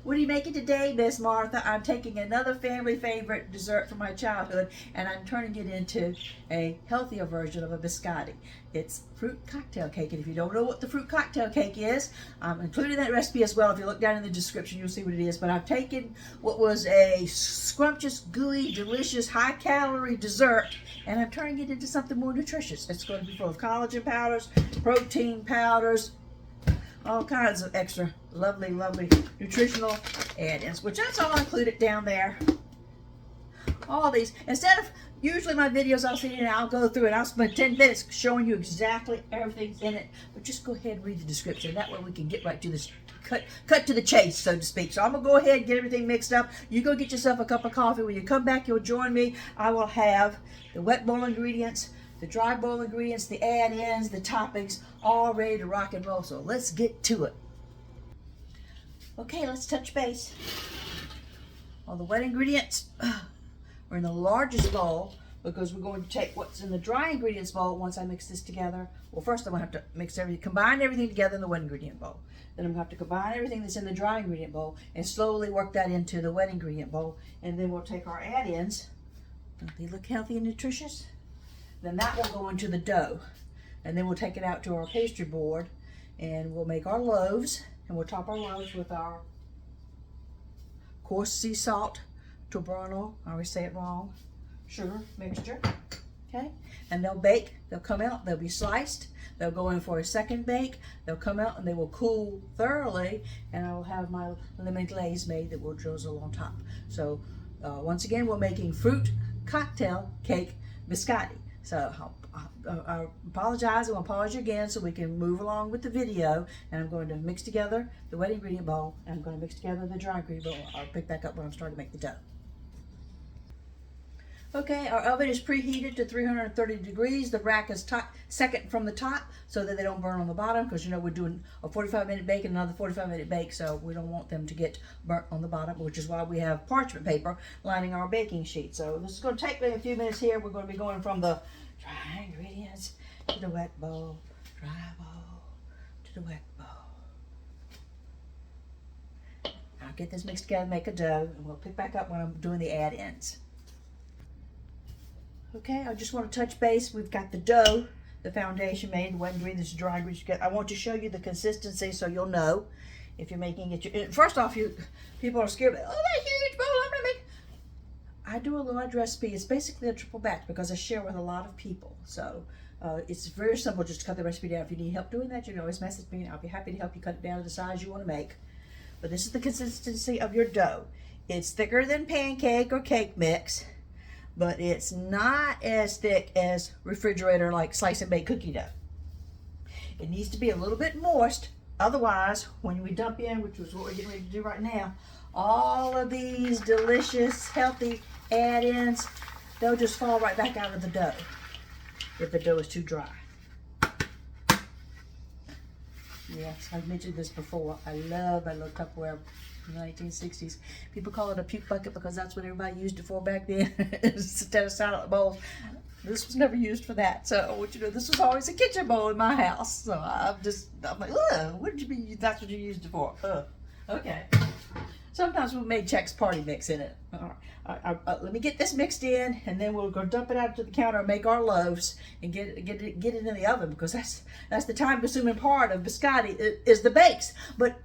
What are you making today, Miss Martha? I'm taking another family favorite dessert from my childhood and I'm turning it into a healthier version of a biscotti. It's fruit cocktail cake, and if you don't know what the fruit cocktail cake is, I'm including that recipe as well. If you look down in the description, you'll see what it is. But I've taken what was a scrumptious, gooey, delicious, high-calorie dessert, and I'm turning it into something more nutritious. It's going to be full of collagen powders, protein powders, all kinds of extra lovely nutritional add-ins, which that's all included down there. All these, instead of usually my videos I'll sit in and I'll go through and I'll spend 10 minutes showing you exactly everything's in it, but just go ahead and read the description. That way we can get right to this, cut to the chase, so to speak. So I'm gonna go ahead and get everything mixed up. You go get yourself a cup of coffee. When you come back, you'll join me. I will have the wet bowl ingredients, the dry bowl ingredients, the add-ins, the toppings, all ready to rock and roll. So let's get to it. Okay, let's touch base. All the wet ingredients are in the largest bowl because we're going to take what's in the dry ingredients bowl once I mix this together. Well, first I'm going to have to mix everything, combine everything together in the wet ingredient bowl. Then I'm going to have to combine everything that's in the dry ingredient bowl and slowly work that into the wet ingredient bowl. And then we'll take our add-ins. Don't they look healthy and nutritious? Then that will go into the dough. And then we'll take it out to our pastry board and we'll make our loaves. And we'll top our loaves with our coarse sea salt, tuberno, I always say it wrong, sugar mixture, okay? And they'll bake, they'll come out, they'll be sliced, they'll go in for a second bake, they'll come out and they will cool thoroughly, and I will have my lemon glaze made that will drizzle on top. So once again, we're making fruit cocktail cake biscotti. So I apologize, I will pause you again so we can move along with the video, and I'm going to mix together the wet ingredient bowl, and I'm going to mix together the dry ingredient bowl. I'll pick back up when I'm starting to make the dough. Okay, our oven is preheated to 330 degrees. The rack is second from the top so that they don't burn on the bottom, because you know we're doing a 45-minute bake and another 45-minute bake, so we don't want them to get burnt on the bottom, which is why we have parchment paper lining our baking sheet. So this is going to take me a few minutes here. We're going to be going from the dry ingredients to the wet bowl, dry bowl to the wet bowl. I'll get this mixed together, make a dough, and we'll pick back up when I'm doing the add-ins. Okay, I just want to touch base. We've got the dough, the foundation made, wet ingredients, dry ingredients. I want to show you the consistency so you'll know if you're making it. First off, people are scared. Oh, that huge bowl! I'm gonna make. I do a large recipe. It's basically a triple batch because I share with a lot of people. So it's very simple just to cut the recipe down. If you need help doing that, you can always message me, and I'll be happy to help you cut it down to the size you want to make. But this is the consistency of your dough. It's thicker than pancake or cake mix, but it's not as thick as refrigerator like slice and bake cookie dough. It needs to be a little bit moist, otherwise when we dump in, which is what we're getting ready to do right now, all of these delicious healthy add-ins, they'll just fall right back out of the dough if the dough is too dry. Yes, I've mentioned this before. I love my little Tupperware from the 1960s. People call it a puke bucket because that's what everybody used it for back then, instead of salad bowls. This was never used for that. So I want you to know this was always a kitchen bowl in my house. So I'm like, ugh, what did you mean that's what you used it for? Okay. Sometimes we made Chex Party mix in it. Let me get this mixed in, and then we'll go dump it out to the counter and make our loaves and get it in the oven, because that's the time-consuming part of biscotti is the bakes. But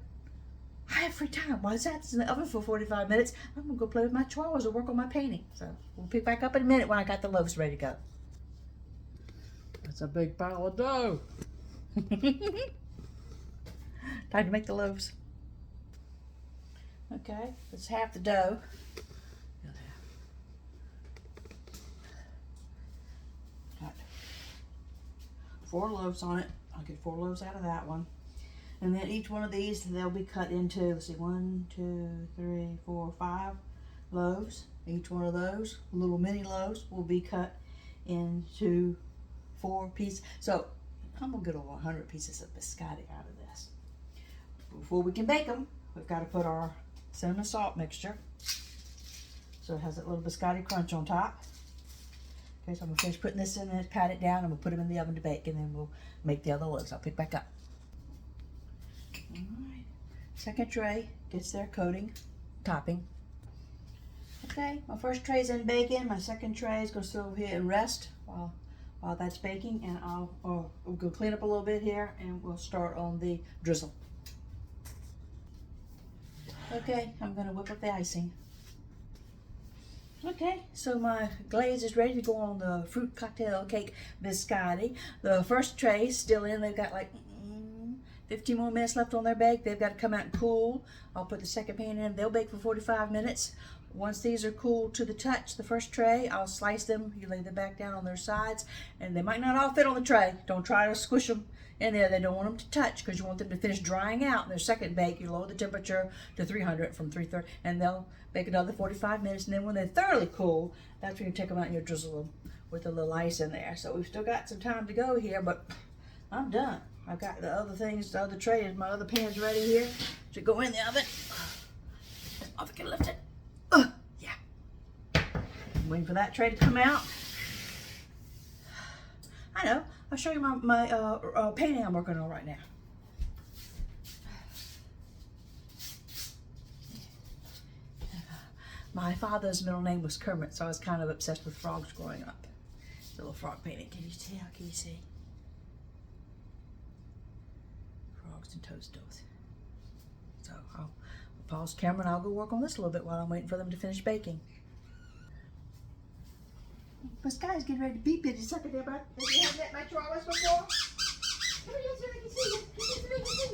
I have free time. While that's in the oven for 45 minutes, I'm gonna go play with my chihuahuas or work on my painting. So we'll pick back up in a minute when I got the loaves ready to go. That's a big pile of dough. Time to make the loaves. Okay, that's half the dough. Got 4 loaves on it. I'll get 4 loaves out of that one. And then each one of these, they'll be cut into, let's see, 1, 2, 3, 4, 5 loaves. Each one of those little mini loaves will be cut into 4 pieces. So I'm gonna get over 100 pieces of biscotti out of this. Before we can bake them, we've got to put our cinnamon salt mixture, so it has that little biscotti crunch on top. Okay, so I'm gonna finish putting this in and pat it down, and we'll put them in the oven to bake, and then we'll make the other loaves. I'll pick back up. All right, Second tray gets their coating, topping. Okay, my first tray's in baking. My second tray is going to sit over here and rest while that's baking, and we'll go clean up a little bit here, and we'll start on the drizzle. Okay, I'm going to whip up the icing. Okay, so my glaze is ready to go on the fruit cocktail cake biscotti. The first tray's still in. They've got like 15 more minutes left on their bake. They've got to come out and cool. I'll put the second pan in. They'll bake for 45 minutes. Once these are cool to the touch, the first tray, I'll slice them. You lay them back down on their sides, and they might not all fit on the tray. Don't try to squish them in there. They don't want them to touch because you want them to finish drying out. In their second bake, you lower the temperature to 300 from 330, and they'll bake another 45 minutes. And then when they're thoroughly cool, that's when you take them out and you drizzle them with a little ice in there. So we've still got some time to go here, but I'm done. I've got the other things, the other tray, and my other pan's ready here to go in the oven. This mother can lift it. Yeah. I'm waiting for that tray to come out. I know. I'll show you my painting I'm working on right now. My father's middle name was Kermit, so I was kind of obsessed with frogs growing up. It's a little frog painting. Can you tell? Can you see? Frogs and toadstools. So I'll pause the camera and I'll go work on this a little bit while I'm waiting for them to finish baking. Biscotti's getting ready to beep it. Suck it there, bud. Have you had that much chihuahuas before? Come here, so I can see you. Come here, so I can see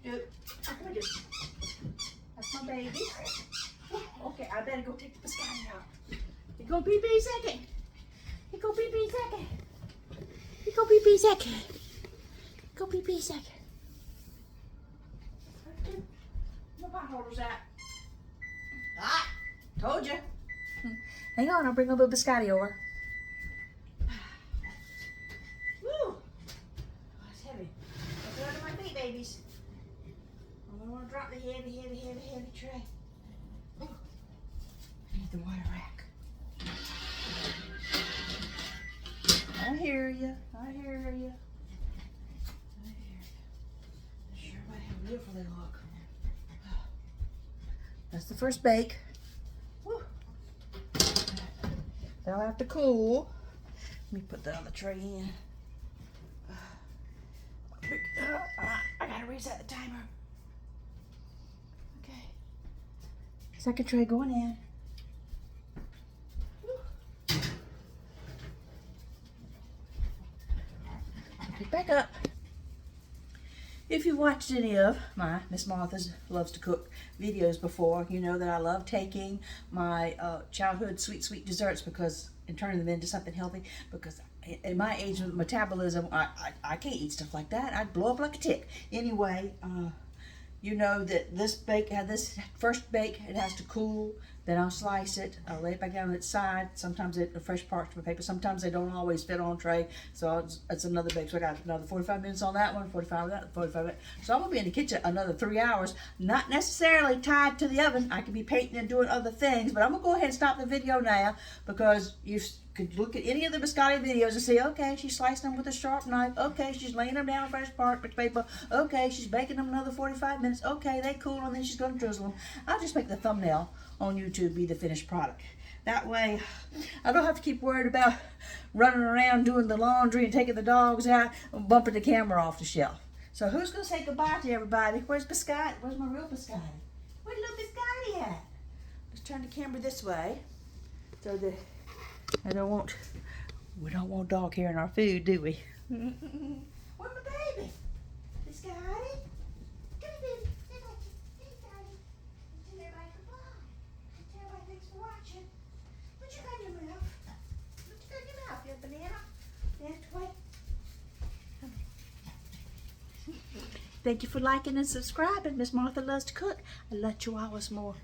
you. Dude, come here, dude. That's my baby. Okay, I better go take the biscotti out. You go beep in a second. You go beep in a second. You go beep in a second. Go beep in a second. My pot holder's out. Ah, told you. Hang on, I'll bring a little biscotti over. Woo! Oh, it's heavy. Don't go under my feet, babies. I don't want to drop the heavy tray. Ooh. I need the water rack. I hear you. I hear you. I hear you. Sure about how beautiful they look. That's the first bake. Woo. They'll have to cool. Let me put the other tray in. I gotta reset the timer. Okay. Second tray going in. Pick back up. If you've watched any of my Miss Martha's Loves to Cook videos before, you know that I love taking my childhood sweet desserts and turning them into something healthy, because in my age of metabolism, I can't eat stuff like that. I'd blow up like a tick. Anyway, you know that this first bake, it has to cool. Then I'll slice it. I'll lay it back down on its side. Sometimes the fresh parchment paper. Sometimes they don't always fit on a tray. So it's another bake. So I got another 45 minutes on that one, 45 on that, 45 minutes. So I'm going to be in the kitchen another 3 hours. Not necessarily tied to the oven. I could be painting and doing other things. But I'm going to go ahead and stop the video now, because you could look at any of the biscotti videos and see, okay, she's slicing them with a sharp knife. Okay, she's laying them down on fresh parchment paper. Okay, she's baking them another 45 minutes. Okay, they cool, and then she's going to drizzle them. I'll just make the thumbnail on YouTube be the finished product. That way, I don't have to keep worried about running around doing the laundry and taking the dogs out and bumping the camera off the shelf. So who's going to say goodbye to everybody? Where's Biscotti? Where's my real Biscotti? Where's little Biscotti at? Let's turn the camera this way so that we don't want dog hair in our food, do we? Where's my baby? Biscotti? Come here, baby. Thanks for watching. What you got in your mouth? What you got in your mouth? You have a banana? Banana toy? Thank you for liking and subscribing. Miss Martha Loves to Cook. I love chihuahuas more.